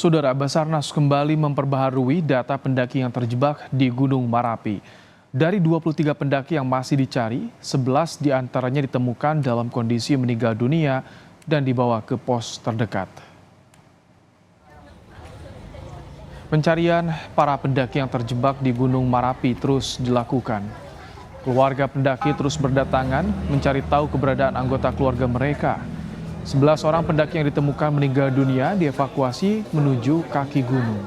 Saudara, Basarnas kembali memperbaharui data pendaki yang terjebak di Gunung Marapi. Dari 23 pendaki yang masih dicari, 11 diantaranya ditemukan dalam kondisi meninggal dunia dan dibawa ke pos terdekat. Pencarian para pendaki yang terjebak di Gunung Marapi terus dilakukan. Keluarga pendaki terus berdatangan mencari tahu keberadaan anggota keluarga mereka. 11 orang pendaki yang ditemukan meninggal dunia dievakuasi menuju kaki gunung.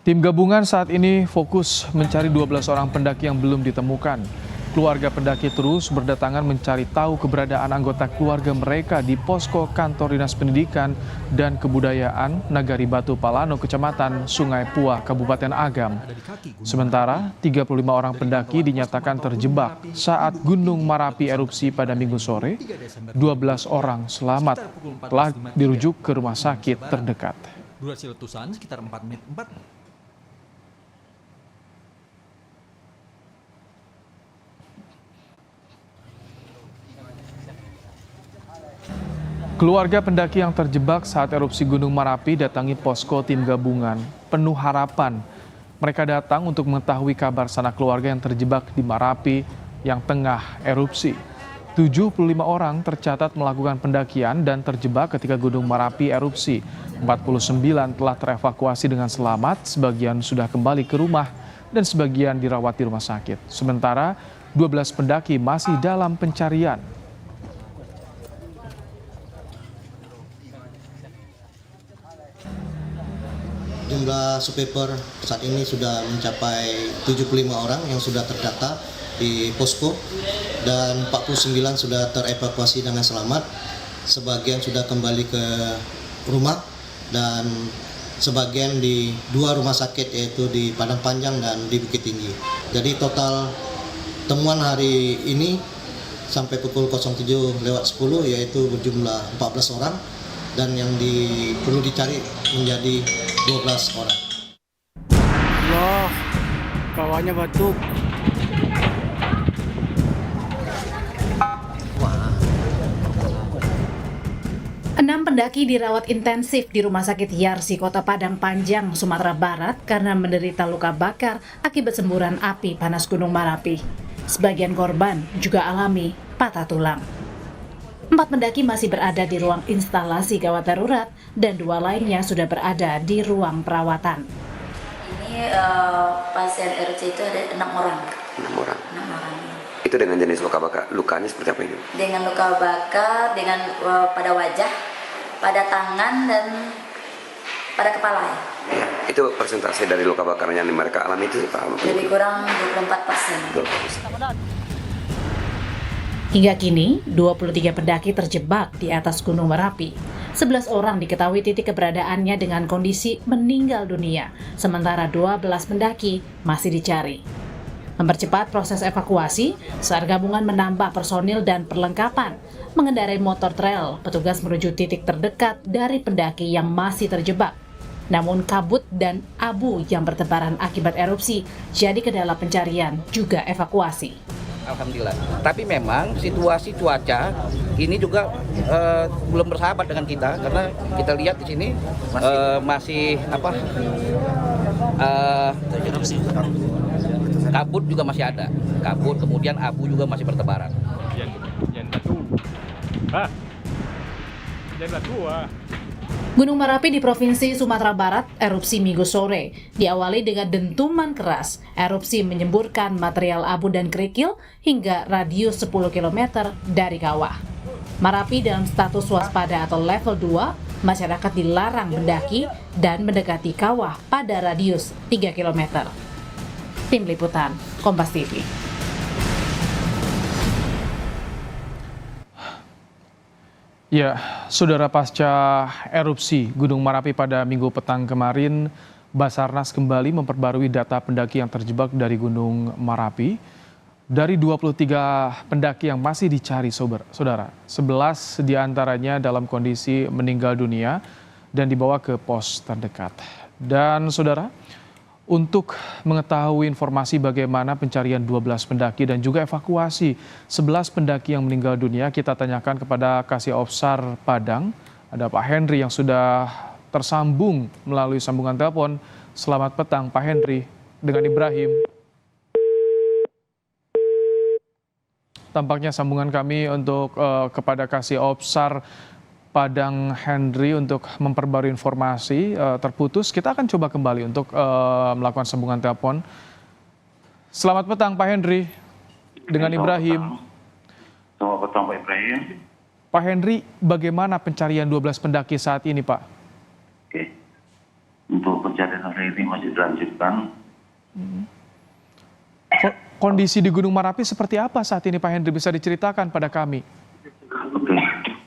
Tim gabungan saat ini fokus mencari 12 orang pendaki yang belum ditemukan. Keluarga pendaki terus berdatangan mencari tahu keberadaan anggota keluarga mereka di posko kantor Dinas Pendidikan dan Kebudayaan Nagari Batu Palano, Kecamatan Sungai Puah, Kabupaten Agam. Sementara 35 orang pendaki dinyatakan terjebak saat Gunung Marapi erupsi pada Minggu sore. 12 orang selamat telah dirujuk ke rumah sakit terdekat. Durasi letusan sekitar 4 menit. Keluarga pendaki yang terjebak saat erupsi Gunung Marapi datangi posko tim gabungan penuh harapan. Mereka datang untuk mengetahui kabar sanak keluarga yang terjebak di Marapi yang tengah erupsi. 75 orang tercatat melakukan pendakian dan terjebak ketika Gunung Marapi erupsi. 49 telah terevakuasi dengan selamat, sebagian sudah kembali ke rumah dan sebagian dirawat di rumah sakit. Sementara 12 pendaki masih dalam pencarian. Jumlah survivor saat ini sudah mencapai 75 orang yang sudah terdata di posko dan 49 sudah terevakuasi dengan selamat. Sebagian sudah kembali ke rumah dan sebagian di 2 rumah sakit, yaitu di Padang Panjang dan di Bukit Tinggi. Jadi total temuan hari ini sampai pukul 07.10 yaitu berjumlah 14 orang. Dan yang perlu dicari menjadi 12 orang. Allah, kawannya batuk. Enam pendaki dirawat intensif di Rumah Sakit Yarsi, Kota Padang Panjang, Sumatera Barat karena menderita luka bakar akibat semburan api panas Gunung Marapi. Sebagian korban juga alami patah tulang. 4 pendaki masih berada di ruang instalasi gawat darurat dan 2 lainnya sudah berada di ruang perawatan. Ini pasien RC itu ada 6 orang. 6 orang. 6 orang. Itu dengan jenis luka bakar. Lukanya seperti apa ini? Dengan luka bakar, dengan pada wajah, pada tangan dan pada kepala. Ya, itu persentase dari luka bakar yang mereka alami itu apa? Lebih kurang 24%. Hingga kini, 23 pendaki terjebak di atas Gunung Merapi. 11 orang diketahui titik keberadaannya dengan kondisi meninggal dunia, sementara 12 pendaki masih dicari. Mempercepat proses evakuasi, SAR gabungan menambah personil dan perlengkapan. Mengendarai motor trail, petugas menuju titik terdekat dari pendaki yang masih terjebak. Namun kabut dan abu yang bertebaran akibat erupsi jadi kendala pencarian juga evakuasi. Alhamdulillah. Tapi memang situasi cuaca ini juga belum bersahabat dengan kita karena kita lihat di sini masih kabut juga masih ada. Kabut, kemudian abu juga masih bertebaran. Gunung Merapi di Provinsi Sumatera Barat erupsi Minggu sore. Diawali dengan dentuman keras, erupsi menyemburkan material abu dan kerikil hingga radius 10 km dari kawah. Merapi dalam status waspada atau level 2, masyarakat dilarang mendaki dan mendekati kawah pada radius 3 km. Tim Liputan, Kompas TV. Ya, saudara, pasca erupsi Gunung Marapi pada Minggu petang kemarin, Basarnas kembali memperbarui data pendaki yang terjebak dari Gunung Marapi. Dari 23 pendaki yang masih dicari, saudara, 11 diantaranya dalam kondisi meninggal dunia dan dibawa ke pos terdekat. Dan saudara, Untuk mengetahui informasi bagaimana pencarian 12 pendaki dan juga evakuasi 11 pendaki yang meninggal dunia, kita tanyakan kepada Kasih Opsar Padang. Ada Pak Henry yang sudah tersambung melalui sambungan telepon. Selamat petang Pak Henry dengan Ibrahim. Tampaknya sambungan kami untuk kepada Kasih Opsar Padang Henry untuk memperbarui informasi terputus. Kita akan coba kembali untuk melakukan sambungan telepon. Selamat petang Pak Henry dengan Ibrahim. Selamat petang Pak Ibrahim. Pak Henry, bagaimana pencarian 12 pendaki saat ini Pak? Oke. Untuk pencarian hari ini masih dilanjutkan. Kondisi di Gunung Merapi seperti apa saat ini Pak Henry? Bisa diceritakan pada kami? Oke.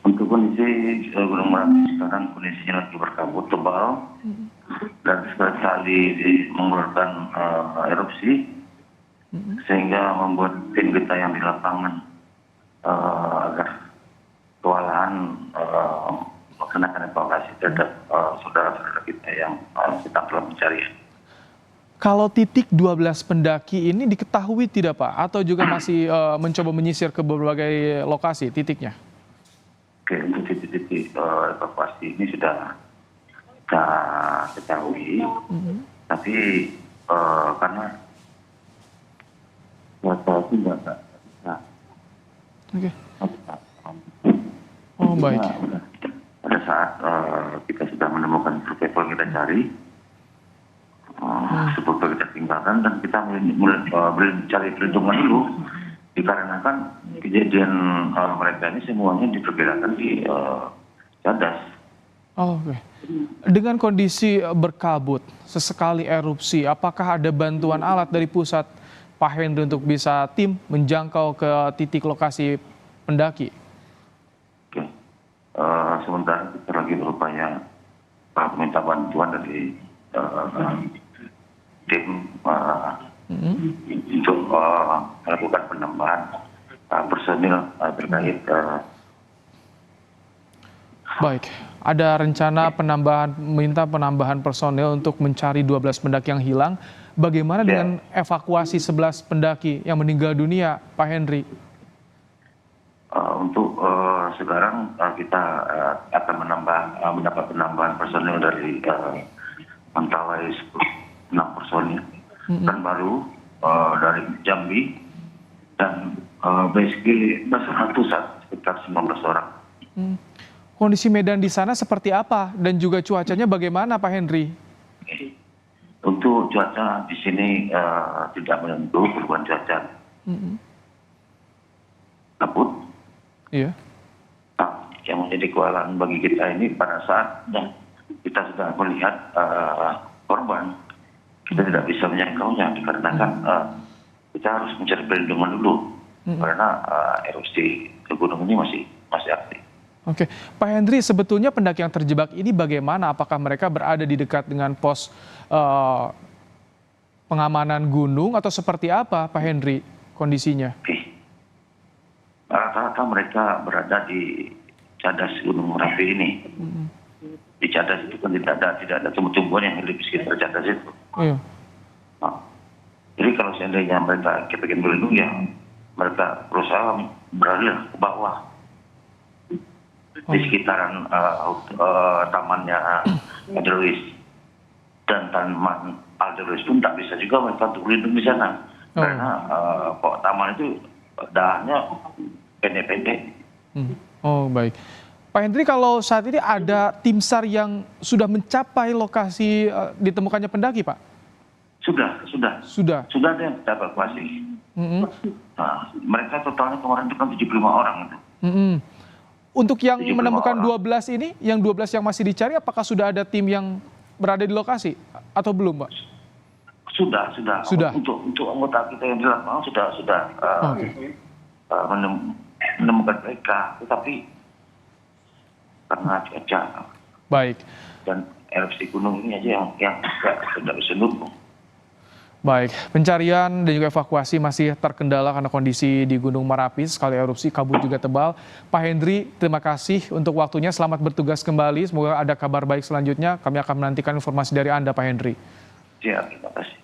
Untuk kondisi Gunung Merapi sekarang kondisinya lagi berkabut tebal dan sekali mengeluarkan erupsi sehingga membuat tim kita yang di lapangan agak kewalahan melaksanakan evakuasi terhadap saudara-saudara kita yang sedang dalam pencarian. Kalau titik 12 pendaki ini diketahui tidak Pak? Atau juga masih mencoba menyisir ke berbagai lokasi titiknya? Oke, untuk titik-titik evakuasi ini sudah kita ketahui, tapi karena cuaca itu nggak bisa. Oke. Oh baik. Pada saat kita sudah menemukan survival kita cari, survival kita tinggalkan dan kita mulai mencari perlindungan dulu. Dikarenakan kejadian mereka ini semuanya diperkirakan di Cadas. Oh, oke. Dengan kondisi berkabut, sesekali erupsi, apakah ada bantuan alat dari pusat Pak Henry untuk bisa tim menjangkau ke titik lokasi pendaki? Oke. Sementara kita lagi berupaya meminta bantuan dari tim untuk melakukan penambahan personil terkait. Baik, ada rencana minta penambahan personil untuk mencari 12 pendaki yang hilang. Bagaimana dengan evakuasi 11 pendaki yang meninggal dunia, Pak Henry? Untuk sekarang kita akan mendapat penambahan personil dari Mentawai 6 personil. Dan baru dari Jambi dan BSG Basarnas Pusat sekitar 19 orang. Kondisi medan di sana seperti apa dan juga cuacanya bagaimana Pak Henry? Untuk cuaca di sini tidak menentu, perubahan cuaca. Kabut. Iya. Yang menjadi kewalahan bagi kita ini pada saat kita sudah melihat korban. Kita tidak bisa menjangkaunya dikarenakan kita harus mencari perlindungan dulu karena erupsi ke gunung ini masih aktif. Oke, Pak Henry, sebetulnya pendaki yang terjebak ini bagaimana? Apakah mereka berada di dekat dengan pos pengamanan gunung atau seperti apa, Pak Henry, kondisinya? Rata-rata mereka berada di Cadas Gunung Merapi ini. Di Cadas itu kan tidak ada tumbuh-tumbuhan yang hidup di sekitar Cadas itu. Iya. Nah, jadi kalau seandainya mereka kita ingin melindungi, ya mereka berusaha beralih ke bawah di sekitaran tamannya Alderuis dan taman Alderuis pun tak bisa juga mereka untuk berlindung di sana karena taman itu dahannya pendek-pendek. Oh baik. Pak Henry, kalau saat ini ada tim SAR yang sudah mencapai lokasi ditemukannya pendaki, Pak? Sudah ada yang kita evakuasi. Nah, mereka totalnya kemarin itu kan 75 orang. Untuk yang menemukan 12 ini, yang 12 yang masih dicari, apakah sudah ada tim yang berada di lokasi atau belum, Pak? Sudah. Untuk anggota kita yang di lapangan sudah menemukan mereka, tetapi karena cuaca. Baik. Dan erupsi gunung ini aja yang tidak bisa dukung. Baik, pencarian dan juga evakuasi masih terkendala karena kondisi di Gunung Merapi, sekali erupsi, kabut juga tebal. Pak Henry, terima kasih untuk waktunya, selamat bertugas kembali, semoga ada kabar baik selanjutnya. Kami akan menantikan informasi dari Anda, Pak Henry. Siap, terima kasih.